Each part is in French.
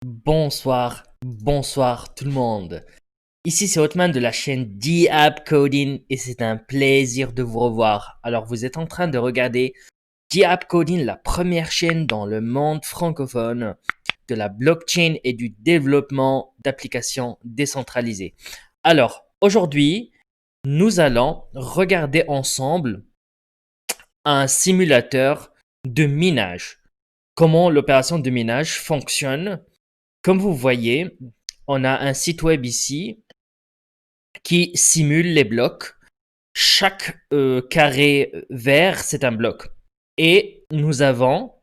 Bonsoir tout le monde. Ici c'est Hotman de la chaîne D-App Coding et c'est un plaisir de vous revoir. Alors vous êtes en train de regarder D-App Coding, la première chaîne dans le monde francophone de la blockchain et du développement d'applications décentralisées. Alors aujourd'hui, nous allons regarder ensemble un simulateur de minage. Comment l'opération de minage fonctionne. Comme vous voyez, on a un site web ici qui simule les blocs. Chaque carré vert, c'est un bloc. Et nous avons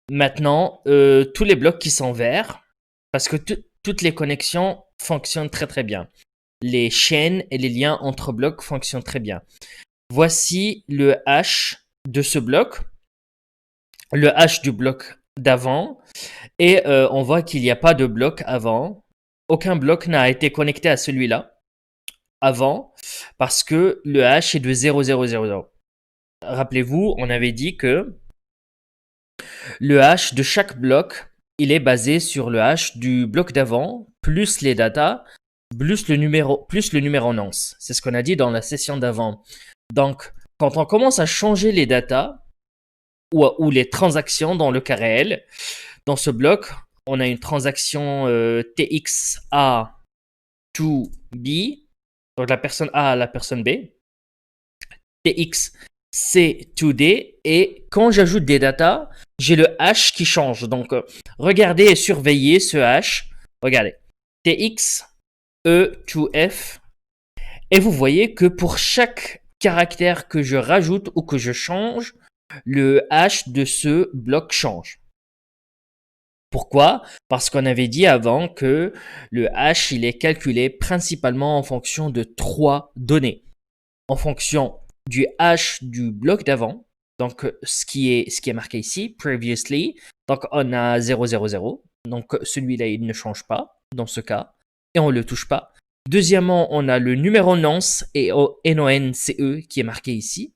maintenant tous les blocs qui sont verts parce que toutes les connexions fonctionnent très très bien. Les chaînes et les liens entre blocs fonctionnent très bien. Voici le hash de ce bloc, le hash du bloc d'avant. Et on voit qu'il n'y a pas de bloc avant. Aucun bloc n'a été connecté à celui-là avant parce que le hash est de 0000. Rappelez-vous, on avait dit que le hash de chaque bloc, il est basé sur le hash du bloc d'avant, plus les datas, plus le numéro nonce. C'est ce qu'on a dit dans la session d'avant. Donc, quand on commence à changer les datas ou les transactions dans le cas réel, dans ce bloc, on a une transaction TXA to B, donc la personne A à la personne B, TXC to D, et quand j'ajoute des datas, j'ai le hash qui change. Donc regardez et surveillez ce hash. Regardez, TX E to F, et vous voyez que pour chaque caractère que je rajoute ou que je change, le hash de ce bloc change. Pourquoi? Parce qu'on avait dit avant que le hash, il est calculé principalement en fonction de trois données. En fonction du hash du bloc d'avant, donc ce qui est marqué ici, previously, donc on a 000, donc celui-là, il ne change pas dans ce cas, et on ne le touche pas. Deuxièmement, on a le numéro nonce et NONCE qui est marqué ici.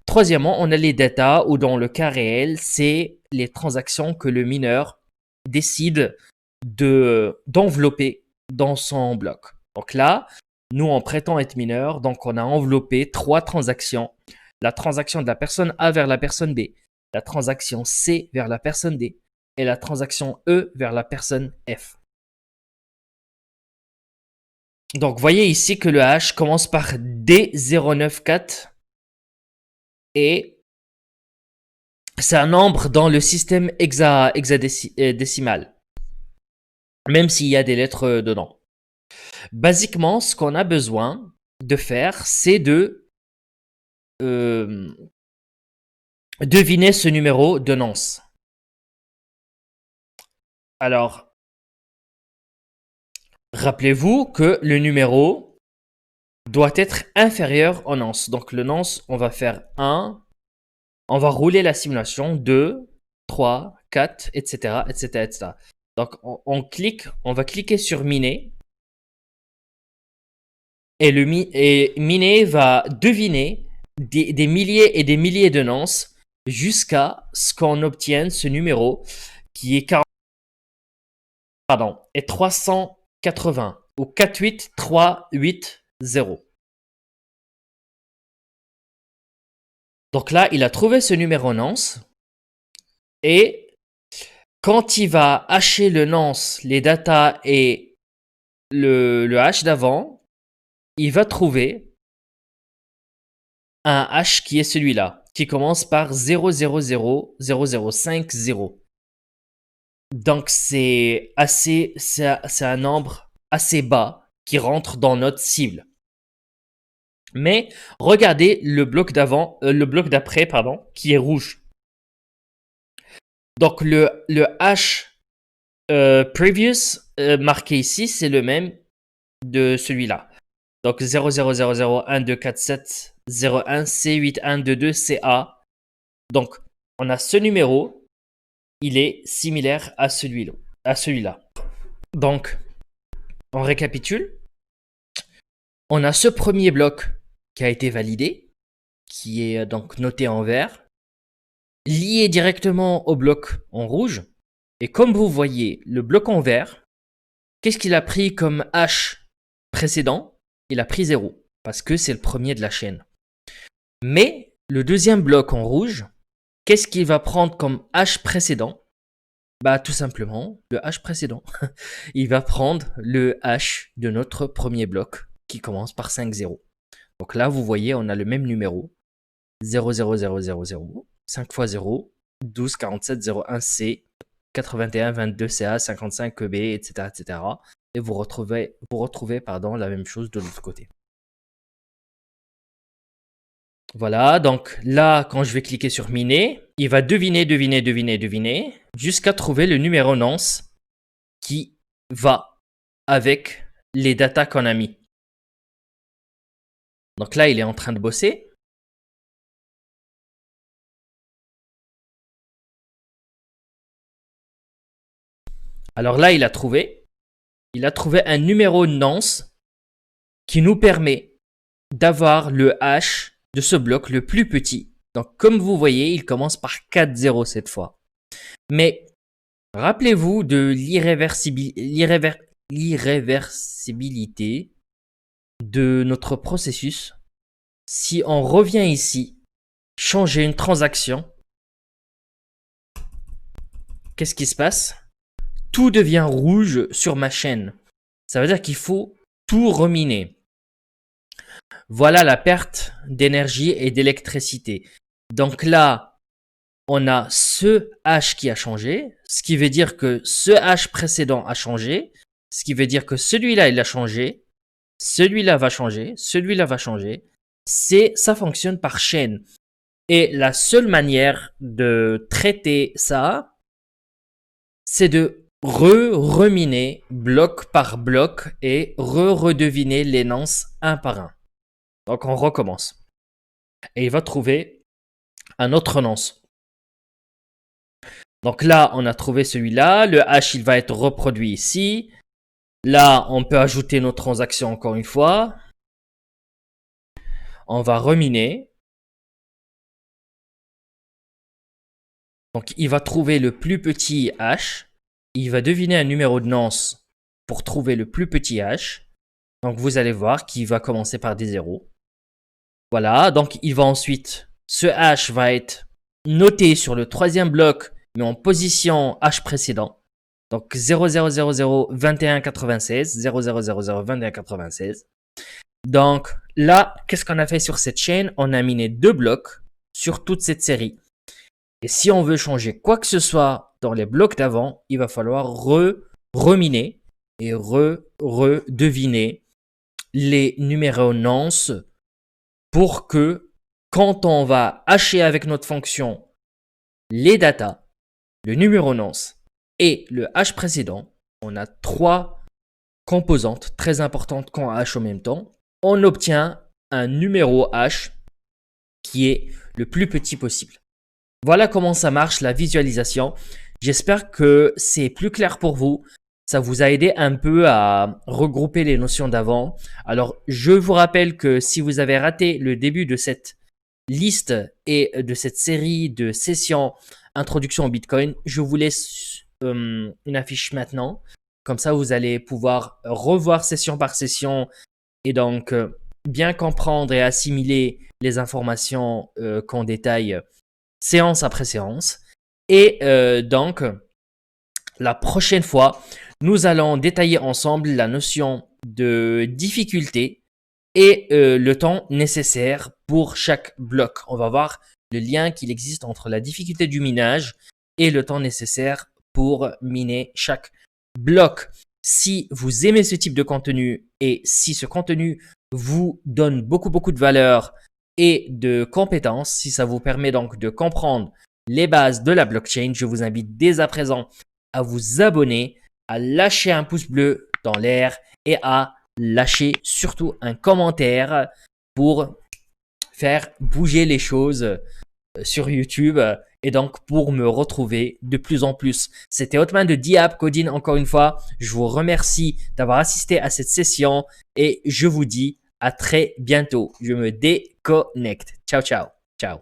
Troisièmement, on a les datas où dans le cas réel, c'est les transactions que le mineur décide d'envelopper dans son bloc. Donc là, nous, en prétend être mineur, donc on a enveloppé trois transactions. La transaction de la personne A vers la personne B, la transaction C vers la personne D et la transaction E vers la personne F. Donc, voyez ici que le hash commence par D094 et c'est un nombre dans le système hexadécimal, même s'il y a des lettres dedans. Basiquement, ce qu'on a besoin de faire, c'est de deviner ce numéro de nonce. Alors, rappelez-vous que le numéro doit être inférieur au nonce. Donc, le nonce, on va faire 1, on va rouler la simulation, 2, 3, 4, etc., etc., etc. Donc, on va cliquer sur miner. Et miner va deviner des milliers et des milliers de nonces jusqu'à ce qu'on obtienne ce numéro qui est 380 ou 48380. Donc là, il a trouvé ce numéro nonce et quand il va hasher le nonce, les datas et le hash d'avant, il va trouver un hash qui est celui-là, qui commence par 0000050. Donc c'est un nombre assez bas qui rentre dans notre cible. Mais regardez le bloc d'après, pardon, qui est rouge. Donc le hash previous marqué ici, c'est le même de celui-là. Donc 000124701C8122CA. Donc on a ce numéro, il est similaire à celui-là. Donc on récapitule. On a ce premier bloc qui a été validé, qui est donc noté en vert, lié directement au bloc en rouge. Et comme vous voyez, le bloc en vert, qu'est-ce qu'il a pris comme hash précédent? Il a pris 0, parce que c'est le premier de la chaîne. Mais le deuxième bloc en rouge, qu'est-ce qu'il va prendre comme hash précédent? Bah tout simplement, le hash précédent. Il va prendre le hash de notre premier bloc, qui commence par 5, 0. Donc là, vous voyez, on a le même numéro. 0, 0, 0, 0, 0, 5 fois 0, 12, 47, 01, C, 81, 22, CA, 55, EB, etc., etc. Et vous retrouvez la même chose de l'autre côté. Voilà, donc là, quand je vais cliquer sur miner, il va deviner, jusqu'à trouver le numéro nonce qui va avec les datas qu'on a mis. Donc là, il est en train de bosser. Alors là, il a trouvé un numéro nonce qui nous permet d'avoir le hash de ce bloc le plus petit. Donc comme vous voyez, il commence par 4, 0 cette fois. Mais rappelez-vous de l'irréversibilité de notre processus. Si on revient ici, changer une transaction, qu'est-ce qui se passe? Tout devient rouge sur ma chaîne. Ça veut dire qu'il faut tout reminer. Voilà la perte d'énergie et d'électricité. Donc là, on a ce H qui a changé, ce qui veut dire que ce H précédent a changé, ce qui veut dire que celui-là, il a changé, celui-là va changer, celui-là va changer. Ça fonctionne par chaîne. Et la seule manière de traiter ça, c'est de reminer bloc par bloc et redeviner les nonces un par un. Donc on recommence. Et il va trouver un autre nonce. Donc là, on a trouvé celui-là. Le H, il va être reproduit ici. Là, on peut ajouter nos transactions encore une fois. On va reminer. Donc il va trouver le plus petit H. Il va deviner un numéro de nonce pour trouver le plus petit H. Donc vous allez voir qu'il va commencer par des zéros. Voilà, donc il va ensuite, ce H va être noté sur le troisième bloc, mais en position H précédent. Donc 0000 21 96, 0000 21 96. Donc là, qu'est-ce qu'on a fait sur cette chaîne? On a miné 2 blocs sur toute cette série. Et si on veut changer quoi que ce soit dans les blocs d'avant, il va falloir reminer et redeviner les numéros nonce pour que quand on va hacher avec notre fonction les datas, le numéro nonce et le hash précédent, on a 3 composantes très importantes qu'on hache en même temps. On obtient un numéro hash qui est le plus petit possible. Voilà comment ça marche la visualisation. J'espère que c'est plus clair pour vous. Ça vous a aidé un peu à regrouper les notions d'avant. Alors, je vous rappelle que si vous avez raté le début de cette liste et de cette série de sessions introduction au Bitcoin, je vous laisse une affiche maintenant. Comme ça, vous allez pouvoir revoir session par session et donc bien comprendre et assimiler les informations qu'on détaille séance après séance. Et donc, la prochaine fois, nous allons détailler ensemble la notion de difficulté et le temps nécessaire pour chaque bloc. On va voir le lien qu'il existe entre la difficulté du minage et le temps nécessaire pour miner chaque bloc. Si vous aimez ce type de contenu et si ce contenu vous donne beaucoup de valeur et de compétences, si ça vous permet donc de comprendre les bases de la blockchain, je vous invite dès à présent à vous abonner, à lâcher un pouce bleu dans l'air et à lâcher surtout un commentaire pour faire bouger les choses sur YouTube et donc pour me retrouver de plus en plus. C'était Hotman de DApp Coding encore une fois. Je vous remercie d'avoir assisté à cette session et je vous dis à très bientôt. Je me déconnecte. Ciao, ciao. Ciao.